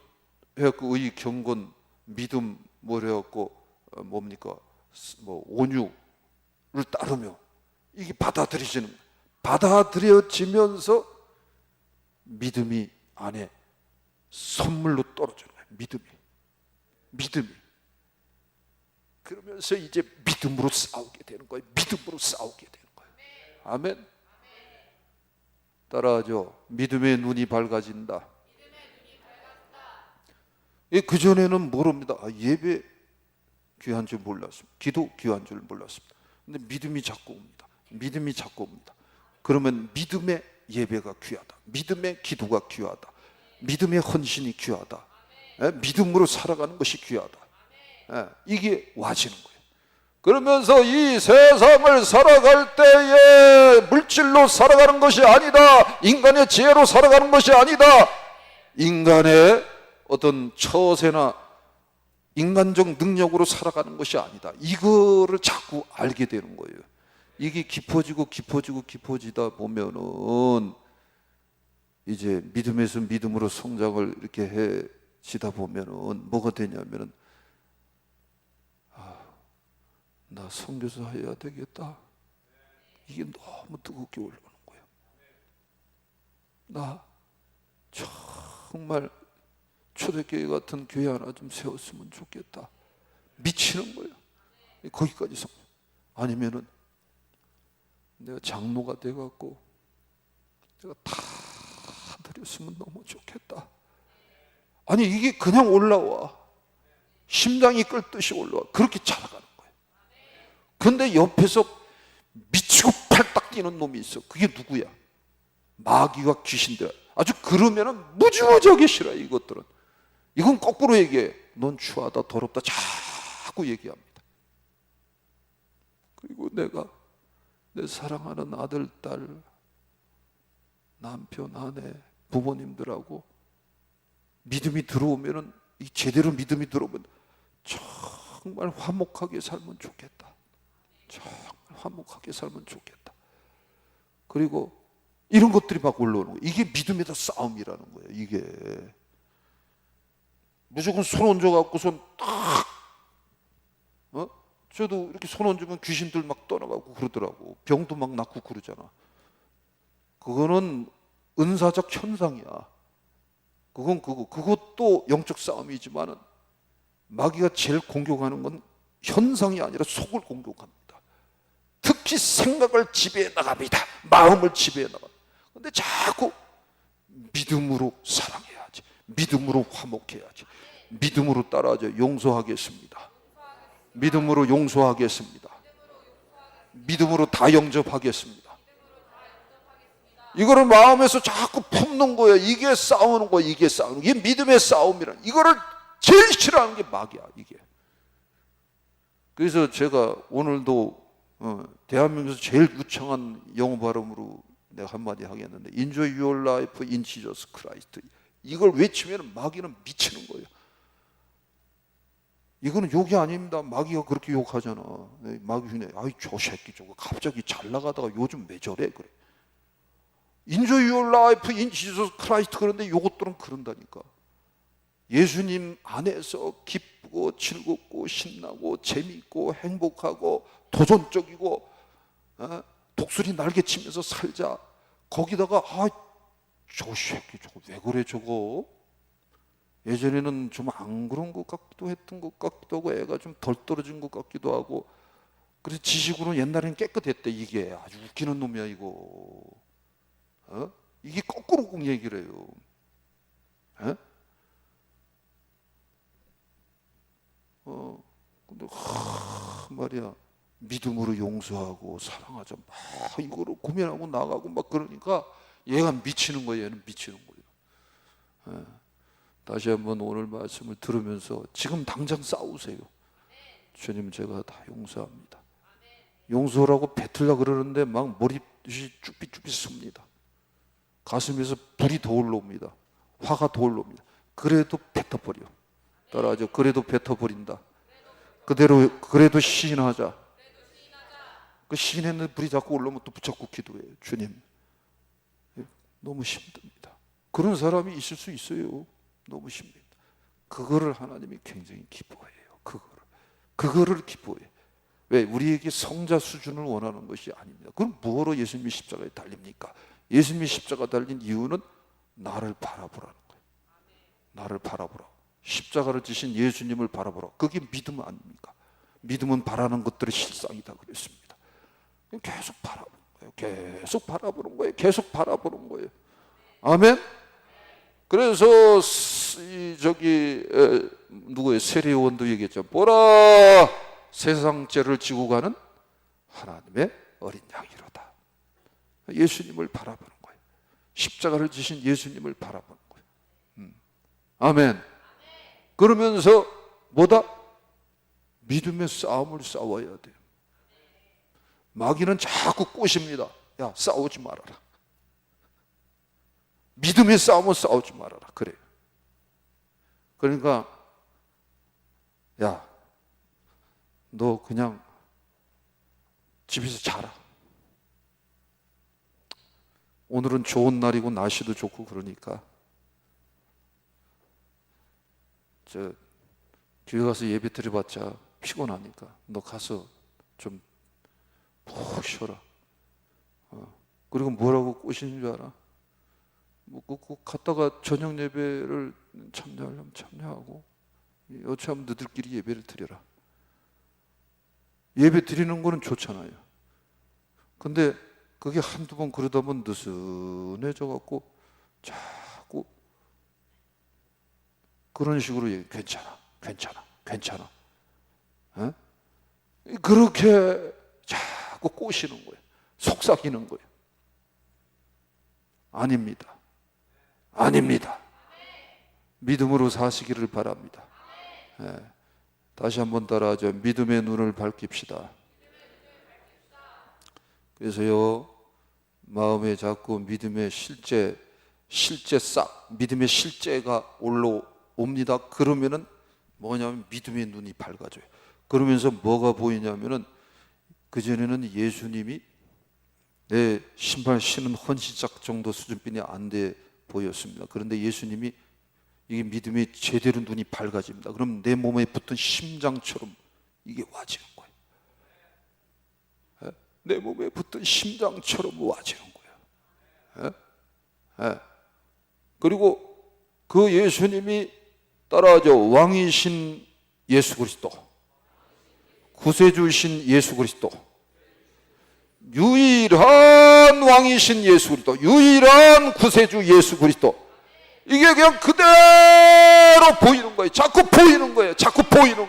해갖고 의, 경건, 믿음 뭘 해갖고 뭡니까? 뭐 온유를 따르며 이게 받아들여지면서 믿음이 안에 선물로 떨어지는 거예요. 믿음이 그러면서 이제 믿음으로 싸우게 되는 거예요. 믿음으로 싸우게 되는 거예요. 아멘. 따라하죠. 믿음의 눈이 밝아진다. 그전에는 모릅니다. 예배 귀한 줄 몰랐습니다. 기도 귀한 줄 몰랐습니다. 근데 믿음이 자꾸 옵니다. 믿음이 자꾸 옵니다. 그러면 믿음의 예배가 귀하다. 믿음의 기도가 귀하다. 믿음의 헌신이 귀하다. 믿음으로 살아가는 것이 귀하다. 이게 와지는 거예요. 그러면서 이 세상을 살아갈 때에 물질로 살아가는 것이 아니다. 인간의 지혜로 살아가는 것이 아니다. 인간의 어떤 처세나 인간적 능력으로 살아가는 것이 아니다. 이거를 자꾸 알게 되는 거예요. 이게 깊어지고 깊어지고 깊어지다 보면은 이제 믿음에서 믿음으로 성장을 이렇게 해지다 보면은 뭐가 되냐면은 나 선교사 해야 되겠다. 이게 너무 뜨겁게 올라오는 거예요. 나 정말 초대교회 같은 교회 하나 좀 세웠으면 좋겠다. 미치는 거예요. 거기까지 성. 아니면은 내가 장로가 돼갖고 내가 다 드렸으면 너무 좋겠다. 아니 이게 그냥 올라와. 심장이 끓듯이 올라와. 그렇게 자라가는 거예요. 근데 옆에서 미치고 팔딱 뛰는 놈이 있어. 그게 누구야? 마귀와 귀신들. 아주 그러면은 무지무지하게 싫어요. 이것들은. 이건 거꾸로 얘기해. 넌 추하다, 더럽다 자꾸 얘기합니다. 그리고 내가 내 사랑하는 아들, 딸, 남편, 아내, 부모님들하고 믿음이 들어오면은 제대로 믿음이 들어오면 정말 화목하게 살면 좋겠다. 정말 화목하게 살면 좋겠다. 그리고 이런 것들이 막 올라오는 거예요. 이게 믿음에다 싸움이라는 거예요. 이게 무조건 손 얹어갖고 손 딱 저도 이렇게 손 얹으면 귀신들 막 떠나가고 그러더라고. 병도 막 낫고 그러잖아. 그거는 은사적 현상이야. 그것도 영적 싸움이지만은 마귀가 제일 공격하는 건 현상이 아니라 속을 공격합니다. 특히 생각을 지배해 나갑니다. 마음을 지배해 나갑니다. 근데 자꾸 믿음으로 사랑해야지. 믿음으로 화목해야지. 믿음으로 따라하죠. 용서하겠습니다. 믿음으로 용서하겠습니다. 믿음으로 다 영접하겠습니다. 이거를 마음에서 자꾸 품는 거예요. 이게 싸우는 거예요. 이게 싸우는 거예요. 이게 믿음의 싸움이란. 이거를 제일 싫어하는 게 마귀야. 이게. 그래서 제가 오늘도 대한민국에서 제일 유창한 영어 발음으로 내가 한마디 하겠는데 Enjoy your life in Jesus Christ. 이걸 외치면 마귀는 미치는 거예요. 이거는 욕이 아닙니다. 마귀가 그렇게 욕하잖아. 마귀네, 아이 저 새끼 저거 갑자기 잘 나가다가 요즘 왜 저래 그래. Enjoy your life in Jesus Christ. 그런데 요것들은 그런다니까. 예수님 안에서 기쁘고 즐겁고 신나고 재미있고 행복하고 도전적이고 독수리 날개치면서 살자. 거기다가 저 새끼 저거 왜 그래 저거. 예전에는 좀 안 그런 것 같기도 했던 것 같기도 하고 애가 좀 덜 떨어진 것 같기도 하고. 그래서 지식으로는 옛날에는 깨끗했대. 이게 아주 웃기는 놈이야 이거. 이게 거꾸로 꼭 얘기를 해요. 근데 말이야 믿음으로 용서하고 사랑하자 막 이거를 고민하고 나가고 막 그러니까 얘가 미치는 거예요. 얘는 미치는 거예요. 다시 한번 오늘 말씀을 들으면서 지금 당장 싸우세요. 주님 제가 다 용서합니다. 용서라고 뱉으려고 그러는데 막 머리이 쭈삐쭈삐 씁니다. 가슴에서 불이 더 올라옵니다. 화가 더 올라옵니다. 그래도 뱉어버려. 따라하죠. 그래도 뱉어버린다. 그래도 시인하자. 그 시인했는데 불이 자꾸 올라오면 또 붙잡고 기도해요. 주님 너무 힘듭니다. 그런 사람이 있을 수 있어요. 너무 힘듭니다. 그거를 하나님이 굉장히 기뻐해요. 그거를 기뻐해요. 왜? 우리에게 성자 수준을 원하는 것이 아닙니다. 그럼 뭐로 예수님이 십자가에 달립니까? 예수님이 십자가 달린 이유는 나를 바라보라는 거예요. 나를 바라보라. 십자가를 지신 예수님을 바라보라. 그게 믿음 아닙니까? 믿음은 바라는 것들의 실상이다 그랬습니다. 계속 바라보는 거예요. 계속 바라보는 거예요. 계속 바라보는 거예요. 아멘. 그래서 누구의 세례요한도 얘기했죠. 보라 세상 죄를 지고 가는 하나님의 어린 양이로다. 예수님을 바라보는 거예요. 십자가를 지신 예수님을 바라보는 거예요. 아멘. 그러면서 뭐다? 믿음의 싸움을 싸워야 돼요. 마귀는 자꾸 꼬십니다. 야, 싸우지 말아라. 믿음의 싸움은 싸우지 말아라. 그래요. 그러니까 야, 너 그냥 집에서 자라. 오늘은 좋은 날이고 날씨도 좋고 그러니까 교회 가서 예배 드려봤자 피곤하니까 너 가서 좀 푹 쉬어라. 그리고 뭐라고 꼬시는 줄 알아? 갔다가 저녁 예배를 참여하려면 참여하고 여차하면 너들끼리 예배를 드려라. 예배 드리는 거는 좋잖아요. 근데 그게 한두 번 그러다 보면 느슨해져 갖고 자꾸 그런 식으로 얘기, 괜찮아. 에? 그렇게 자꾸 꼬시는 거예요. 속삭이는 거예요. 아닙니다. 믿음으로 사시기를 바랍니다. 예. 다시 한번 따라하죠. 믿음의 눈을 밝힙시다. 그래서요, 마음에 자꾸 믿음의 믿음의 실제가 올라옵니다. 그러면은 뭐냐면 믿음의 눈이 밝아져요. 그러면서 뭐가 보이냐면은 그전에는 예수님이 내 신발 신은 헌신짝 정도 수준뿐이 안 돼 보였습니다. 그런데 예수님이 이게 믿음이 제대로 눈이 밝아집니다. 그럼 내 몸에 붙은 심장처럼 이게 와지는 거예요. 내 몸에 붙은 심장처럼 와지는 거예요. 그리고 그 예수님이 따라하죠. 왕이신 예수 그리스도, 구세주신 예수 그리스도, 유일한 왕이신 예수 그리스도, 유일한 구세주 예수 그리스도, 이게 그냥 그대로 보이는 거예요. 자꾸 보이는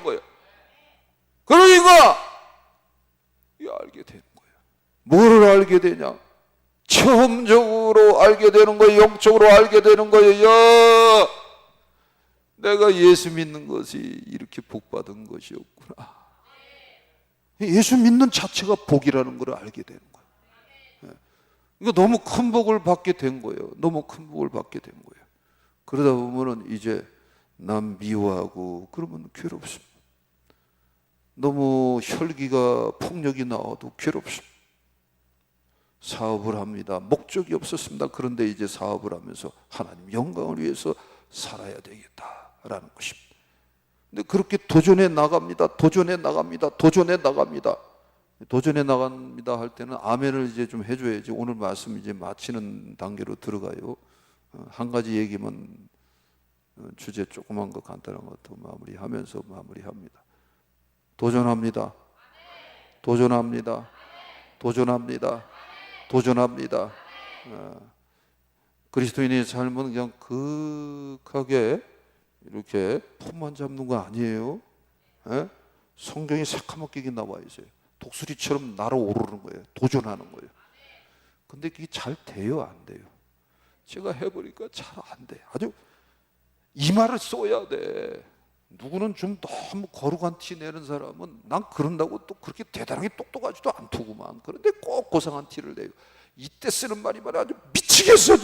거예요. 그러니까 이게 알게 되는 거예요. 뭐를 알게 되냐? 체험적으로 알게 되는 거예요. 영적으로 알게 되는 거예요. 야, 내가 예수 믿는 것이 이렇게 복받은 것이었구나. 예수 믿는 자체가 복이라는 걸 알게 되는 거예요. 그러니까 너무 큰 복을 받게 된 거예요. 그러다 보면은 이제 남 미워하고 그러면 괴롭습니다. 너무 혈기가 폭력이 나와도 괴롭습니다. 사업을 합니다. 목적이 없었습니다. 그런데 이제 사업을 하면서 하나님 영광을 위해서 살아야 되겠다라는 것입니다. 근데 그렇게 도전해 나갑니다 할 때는 아멘을 이제 좀 해줘야지. 오늘 말씀 이제 마치는 단계로 들어가요. 한 가지 얘기만, 주제 조그만 거 간단한 것도 마무리합니다. 도전합니다. 그리스도인의 삶은 그냥 극하게 이렇게 폼만 잡는 거 아니에요. 성경이 새카맣게 나와 있어요. 독수리처럼 날아오르는 거예요. 도전하는 거예요. 근데 그게 잘 돼요, 안 돼요? 제가 해보니까 잘 안 돼. 아주 이 말을 써야 돼. 누구는 좀 너무 거룩한 티 내는 사람은 난 그런다고 또 그렇게 대단하게 똑똑하지도 않더구만. 그런데 꼭 고상한 티를 내요. 이때 쓰는 말이 아주 미치겠어.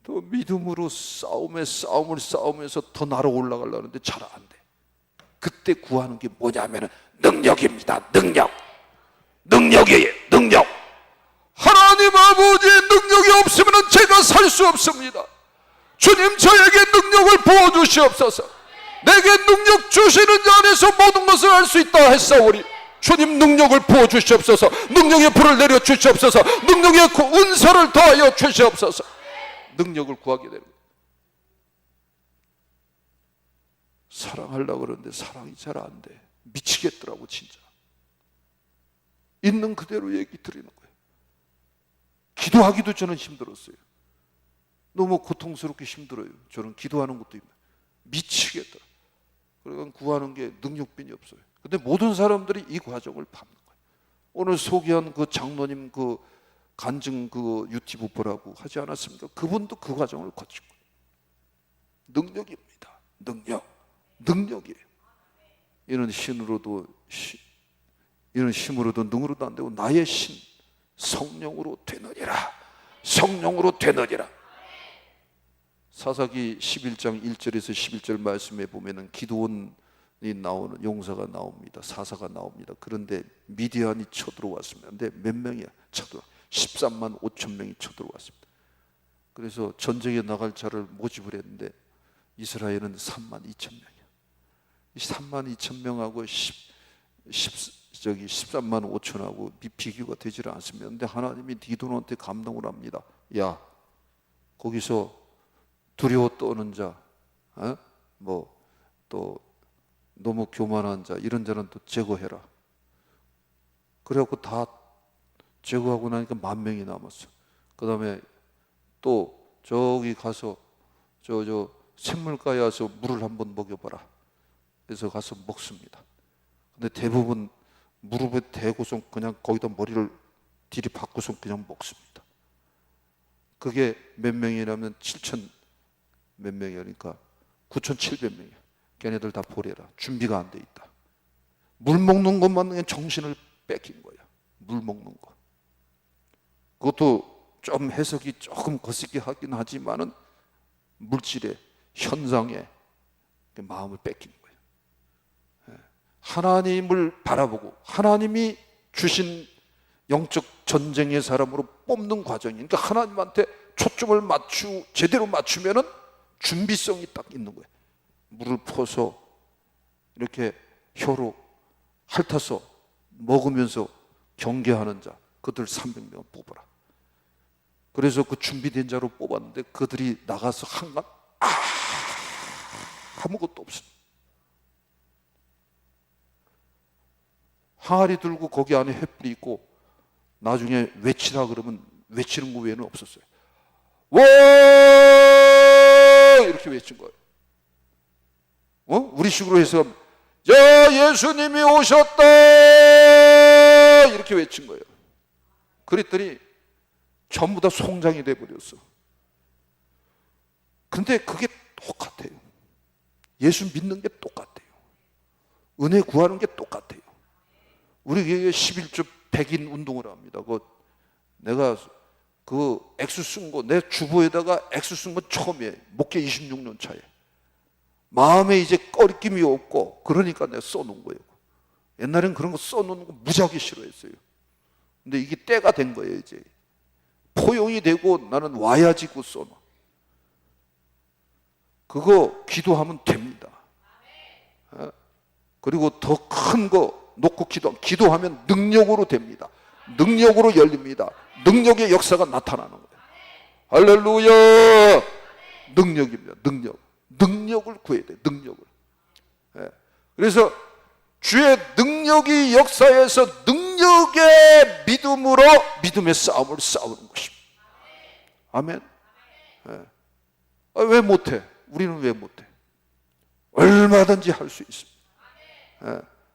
또 믿음으로 싸움을 싸우면서 더 날아올라가려는데 잘 안 돼. 그때 구하는 게 뭐냐면 능력입니다. 능력이에요. 하나님 아버지의 능력이 없으면 제가 살 수 없습니다. 주님, 저에게 능력을 부어주시옵소서. 내게 능력 주시는 자 안에서 모든 것을 할 수 있다 했사오니 주님, 능력을 부어주시옵소서. 능력의 불을 내려주시옵소서. 능력의 은사를 더하여 주시옵소서. 능력을 구하게 됩니다. 사랑하려고 그러는데 사랑이 잘 안 돼. 미치겠더라고 진짜. 있는 그대로 얘기 드리는 거예요. 기도하기도 저는 힘들었어요. 너무 고통스럽게 힘들어요. 저는 기도하는 것도 미치겠더라. 그러니까 구하는 게 능력빈이 없어요. 근데 모든 사람들이 이 과정을 밟는 거예요. 오늘 소개한 그 장로님 그 간증 그 유튜브 보라고 하지 않았습니까? 그분도 그 과정을 거친 거예요. 능력입니다. 능력이에요. 이런 힘으로도 능으로도 안 되고 나의 신 성령으로 되느니라. 성령으로 되느니라. 사사기 11장 1절에서 11절 말씀에 보면은 기드온이 나오는 용사가 나옵니다. 사사가 나옵니다. 그런데 미디안이 쳐들어왔습니다. 근데 몇 명이야? 13만 5천 명이 쳐들어왔습니다. 그래서 전쟁에 나갈 자를 모집을 했는데 이스라엘은 3만 2천 명이야. 이 3만 2천 명하고 13만 5천하고 비교가 되질 않습니다. 근데 하나님이 기드온한테 감동을 합니다. 야, 거기서 두려워 떠는 자, 또 너무 교만한 자, 이런 자는 또 제거해라. 그래갖고 다 제거하고 나니까 10,000명이 남았어. 그 다음에 또 저기 가서 저 샘물가에 와서 물을 한번 먹여봐라. 그래서 가서 먹습니다. 근데 대부분 무릎에 대고서 그냥 거기다 머리를 들이박고서 그냥 먹습니다. 그게 몇 명이라면 7천 몇 명이니까 9,700명이야. 걔네들 다 보내라. 준비가 안 돼 있다. 물 먹는 것만 그냥 정신을 뺏긴 거야. 물 먹는 거. 그것도 좀 해석이 조금 거시기 하긴 하지만은 물질의 현상에 마음을 뺏긴 거예요. 하나님을 바라보고 하나님이 주신 영적 전쟁의 사람으로 뽑는 과정이, 그러니까 하나님한테 초점을 제대로 맞추면은 준비성이 딱 있는 거예요. 물을 퍼서 이렇게 혀로 핥아서 먹으면서 경계하는 자, 그들 300명 뽑아라. 그래서 그 준비된 자로 뽑았는데 그들이 나가서 한간 아무것도 없습니다. 항아리 들고 거기 안에 횃불이 있고 나중에 외치라 그러면 외치는 거 외에는 없었어요. 와! 이렇게 외친 거예요. 우리식으로 해서 야, 예수님이 오셨다! 이렇게 외친 거예요. 그랬더니 전부 다 송장이 돼버렸어. 근데 그게 똑같아요. 예수 믿는 게 똑같아요. 은혜 구하는 게 똑같아요. 우리 교회 11조 백인 운동을 합니다. 내가 액수 쓴 거, 내 주보에다가 액수 쓴 건 처음이에요. 목회 26년 차에. 마음에 이제 꺼리낌이 없고, 그러니까 내가 써놓은 거예요. 옛날엔 그런 거 써놓는 거 무지하게 싫어했어요. 근데 이게 때가 된 거예요, 이제. 포용이 되고 나는 와야지 그 써놔. 그거 기도하면 됩니다. 그리고 더 큰 거 놓고 기도하면 능력으로 됩니다. 능력으로 열립니다. 능력의 역사가 나타나는 거예요. 할렐루야! 능력입니다. 능력을 구해야 돼요. 능력을. 그래서 주의 능력이 역사에서 능력의 믿음의 싸움을 싸우는 것입니다. 아멘. 왜 못해? 우리는 왜 못해? 얼마든지 할 수 있습니다.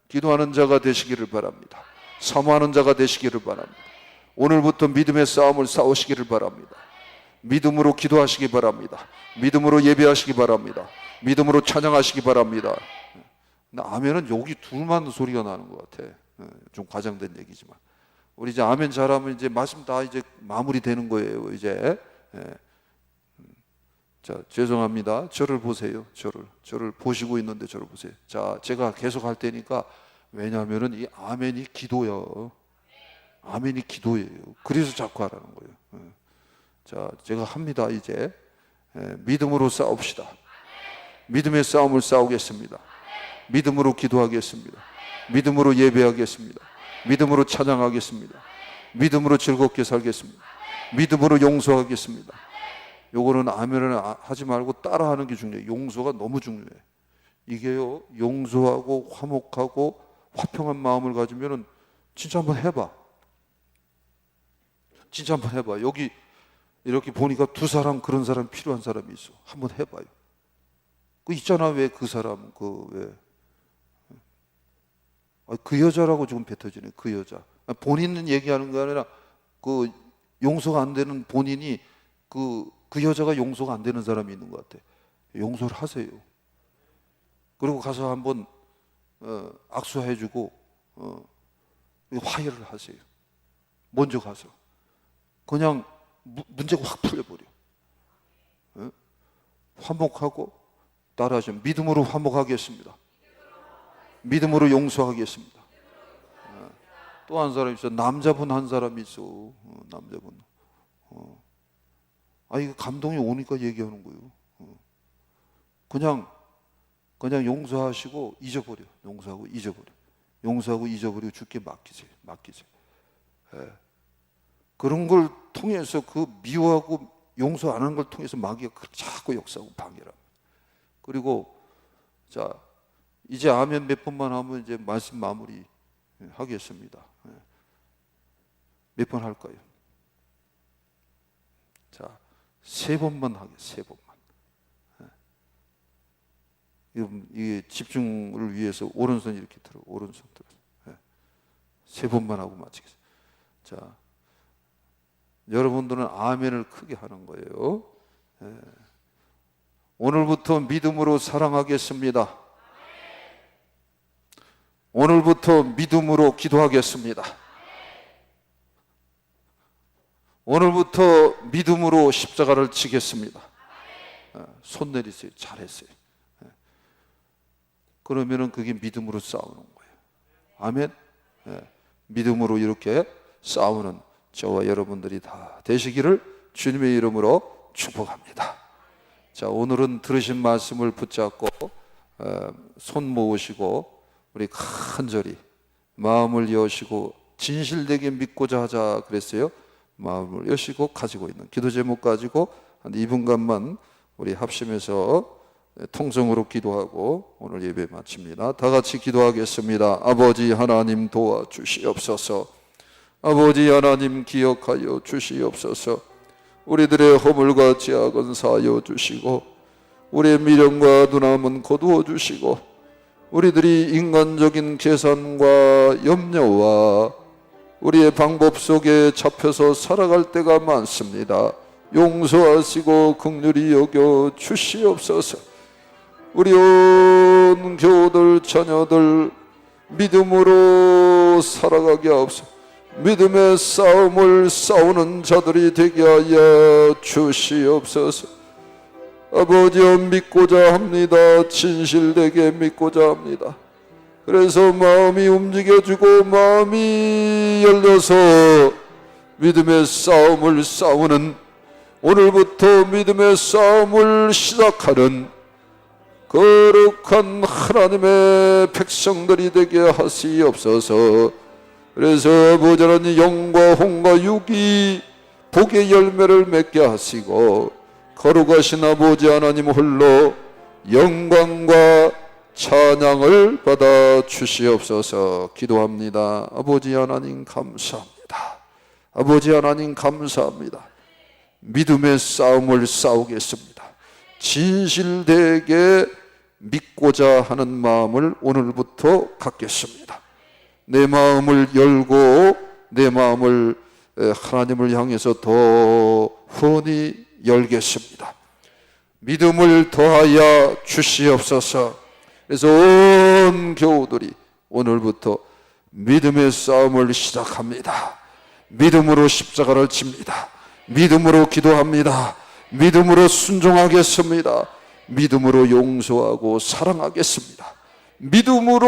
기도하는 자가 되시기를 바랍니다. 사모하는 자가 되시기를 바랍니다. 오늘부터 믿음의 싸움을 싸우시기를 바랍니다. 믿음으로 기도하시기 바랍니다. 믿음으로 예배하시기 바랍니다. 믿음으로 찬양하시기 바랍니다. 아멘은 여기 둘만 소리가 나는 것 같아. 좀 과장된 얘기지만 우리 이제 아멘 잘하면 이제 말씀 다 이제 마무리되는 거예요. 이제 자, 죄송합니다. 저를 보세요. 저를 보시고 있는데 저를 보세요. 자, 제가 계속 할 테니까, 왜냐하면은 이 아멘이 기도예요. 아멘이 기도예요. 그래서 자꾸 하라는 거예요. 자, 제가 합니다. 이제 믿음으로 싸웁시다. 믿음의 싸움을 싸우겠습니다. 믿음으로 기도하겠습니다. 믿음으로 예배하겠습니다. 믿음으로 찬양하겠습니다. 믿음으로 즐겁게 살겠습니다. 믿음으로 용서하겠습니다. 요거는 아멘을 하지 말고 따라하는 게 중요해요. 용서가 너무 중요해. 이게요, 용서하고 화목하고 화평한 마음을 가지면은 진짜 한번 해봐. 진짜 한번 해봐. 여기 이렇게 보니까 두 사람, 그런 사람 필요한 사람이 있어. 한번 해봐요. 그 있잖아. 왜 그 사람 그 여자라고 지금 뱉어지네. 그 여자. 본인은 얘기하는 게 아니라 그 용서가 안 되는 본인이 그 여자가 용서가 안 되는 사람이 있는 것 같아. 용서를 하세요. 그리고 가서 한번 악수해주고 화해를 하세요. 먼저 가서 그냥 문제가 확 풀려버려. 화목하고 따라하시면 믿음으로 화목하겠습니다. 믿음으로 용서하겠습니다. 또 한 사람 있어. 남자분 한 사람이 있어. 남자분. 이거 감동이 오니까 얘기하는 거예요. 그냥 용서하시고 잊어버려. 용서하고 잊어버리고 주께 맡기세요. 예. 그런 걸 통해서 그 미워하고 용서 안 하는 걸 통해서 마귀가 자꾸 역사하고 방해를 합니다. 그리고 자 이제 아멘 몇 번만 하면 이제 말씀 마무리 하겠습니다. 몇 번 할까요? 자, 3번만 하겠습니다. 3번만. 이게 집중을 위해서 오른손 이렇게 들어. 오른손 들어. 3번만 하고 마치겠습니다. 자, 여러분들은 아멘을 크게 하는 거예요. 오늘부터 믿음으로 사랑하겠습니다. 오늘부터 믿음으로 기도하겠습니다. 오늘부터 믿음으로 십자가를 지겠습니다. 손 내리세요. 잘했어요. 그러면은 그게 믿음으로 싸우는 거예요. 아멘. 믿음으로 이렇게 싸우는 저와 여러분들이 다 되시기를 주님의 이름으로 축복합니다. 자, 오늘은 들으신 말씀을 붙잡고 손 모으시고 우리 간절히 마음을 여시고 진실되게 믿고자 하자 그랬어요. 마음을 여시고 가지고 있는 기도 제목 가지고 한 2분간만 우리 합심해서 통성으로 기도하고 오늘 예배 마칩니다. 다 같이 기도하겠습니다. 아버지 하나님 도와주시옵소서. 아버지 하나님 기억하여 주시옵소서. 우리들의 허물과 죄악은 사하여 주시고 우리의 미련과 눈함은 거두어 주시고 우리들이 인간적인 계산과 염려와 우리의 방법 속에 잡혀서 살아갈 때가 많습니다. 용서하시고 긍휼히 여겨 주시옵소서. 우리 온 교우들 자녀들 믿음으로 살아가게 하옵소서. 믿음의 싸움을 싸우는 자들이 되게 하여 주시옵소서. 아버지여 믿고자 합니다. 진실되게 믿고자 합니다. 그래서 마음이 움직여지고 마음이 열려서 믿음의 싸움을 싸우는 오늘부터 믿음의 싸움을 시작하는 거룩한 하나님의 백성들이 되게 하시옵소서. 그래서 아버지 하나님 영과 홍과 육이 복의 열매를 맺게 하시고 거룩하신 아버지 하나님 홀로 영광과 찬양을 받아 주시옵소서. 기도합니다. 아버지 하나님 감사합니다. 아버지 하나님 감사합니다. 믿음의 싸움을 싸우겠습니다. 진실되게 믿고자 하는 마음을 오늘부터 갖겠습니다. 내 마음을 열고 내 마음을 하나님을 향해서 더 훤히 열겠습니다. 믿음을 더하여 주시옵소서. 그래서 온 교우들이 오늘부터 믿음의 싸움을 시작합니다. 믿음으로 십자가를 집니다. 믿음으로 기도합니다. 믿음으로 순종하겠습니다. 믿음으로 용서하고 사랑하겠습니다. 믿음으로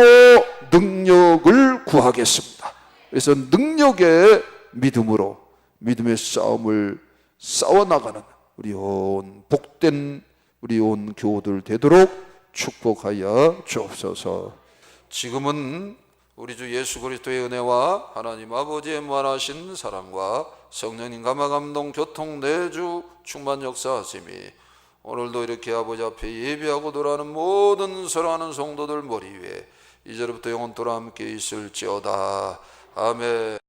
능력을 구하겠습니다. 그래서 능력의 믿음으로 믿음의 싸움을 싸워나가는 우리 온 복된 우리 온 교우들 되도록 축복하여 주옵소서. 지금은 우리 주 예수 그리스도의 은혜와 하나님 아버지의 무한하신 사랑과 성령님 감화 감동 교통 내주 충만 역사하심이 오늘도 이렇게 아버지 앞에 예배하고 돌아가는 모든 사랑하는 성도들 머리 위에 이제부터 영원토록 함께 있을지어다. 아멘.